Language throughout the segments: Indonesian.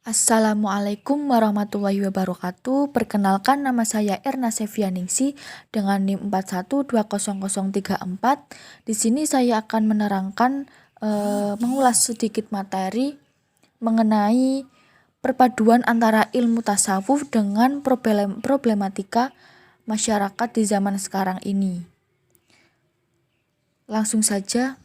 Assalamualaikum warahmatullahi wabarakatuh. Perkenalkan, nama saya Erna Sevianingsi dengan NIM 41200034. Di sini saya akan menerangkan mengulas sedikit materi mengenai perpaduan antara ilmu tasawuf dengan problematika masyarakat di zaman sekarang ini. Langsung saja.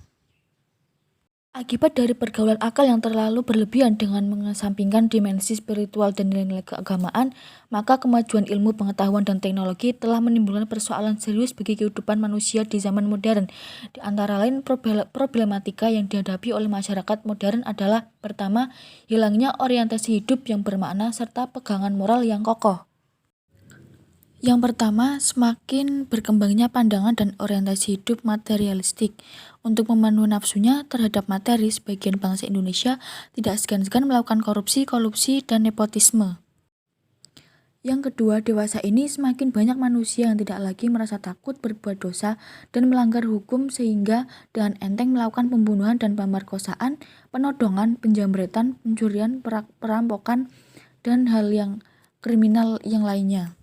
Akibat dari pergaulan akal yang terlalu berlebihan dengan mengesampingkan dimensi spiritual dan nilai-nilai keagamaan, maka kemajuan ilmu pengetahuan dan teknologi telah menimbulkan persoalan serius bagi kehidupan manusia di zaman modern. Di antara lain, problematika yang dihadapi oleh masyarakat modern adalah: pertama, hilangnya orientasi hidup yang bermakna serta pegangan moral yang kokoh. Yang pertama, semakin berkembangnya pandangan dan orientasi hidup materialistik. Untuk memenuhi nafsunya terhadap materi, sebagian bangsa Indonesia tidak segan-segan melakukan korupsi, kolusi, dan nepotisme. Yang kedua, dewasa ini semakin banyak manusia yang tidak lagi merasa takut berbuat dosa dan melanggar hukum, sehingga dengan enteng melakukan pembunuhan dan pemerkosaan, penodongan, penjamretan, pencurian, perampokan, dan hal yang kriminal yang lainnya.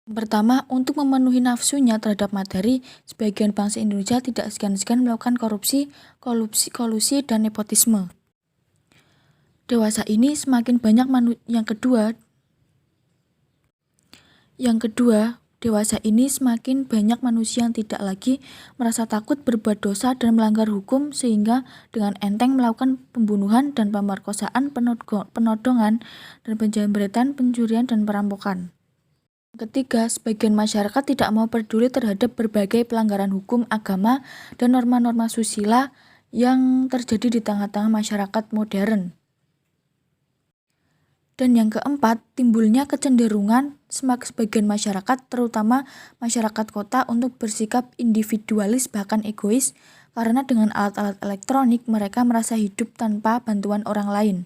Pertama, untuk memenuhi nafsunya terhadap materi, sebagian bangsa Indonesia tidak segan-segan melakukan korupsi, kolusi, dan nepotisme. Dewasa ini semakin banyak dewasa ini semakin banyak manusia yang tidak lagi merasa takut berbuat dosa dan melanggar hukum, sehingga dengan enteng melakukan pembunuhan dan pemerkosaan, penodongan, dan penjamretan, pencurian, dan perampokan. Ketiga, sebagian masyarakat tidak mau peduli terhadap berbagai pelanggaran hukum, agama, dan norma-norma susila yang terjadi di tengah-tengah masyarakat modern. Dan yang keempat, timbulnya kecenderungan sebagian masyarakat, terutama masyarakat kota, untuk bersikap individualis bahkan egois, karena dengan alat-alat elektronik mereka merasa hidup tanpa bantuan orang lain.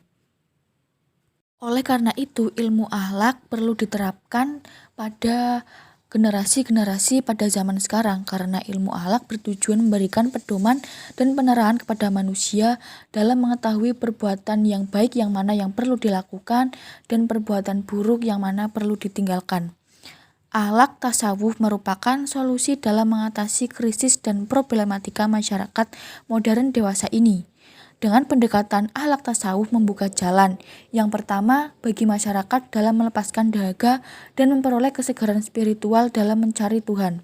Oleh karena itu, ilmu akhlak perlu diterapkan pada generasi-generasi pada zaman sekarang, karena ilmu akhlak bertujuan memberikan pedoman dan penerahan kepada manusia dalam mengetahui perbuatan yang baik yang mana yang perlu dilakukan dan perbuatan buruk yang mana perlu ditinggalkan. Akhlak tasawuf merupakan solusi dalam mengatasi krisis dan problematika masyarakat modern dewasa ini. Dengan pendekatan akhlak tasawuf membuka jalan yang pertama bagi masyarakat dalam melepaskan dahaga dan memperoleh kesegaran spiritual dalam mencari Tuhan.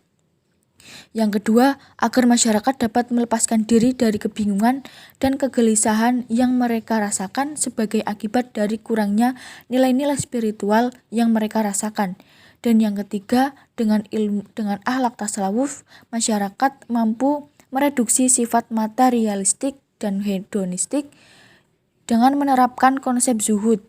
Yang kedua, agar masyarakat dapat melepaskan diri dari kebingungan dan kegelisahan yang mereka rasakan sebagai akibat dari kurangnya nilai-nilai spiritual yang mereka rasakan. Dan yang ketiga, dengan akhlak tasawuf, masyarakat mampu mereduksi sifat materialistik dan hedonistik dengan menerapkan konsep zuhud.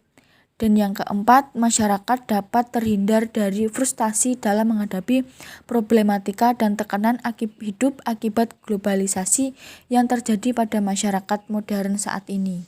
Dan yang keempat, masyarakat dapat terhindar dari frustasi dalam menghadapi problematika dan tekanan hidup akibat globalisasi yang terjadi pada masyarakat modern saat ini.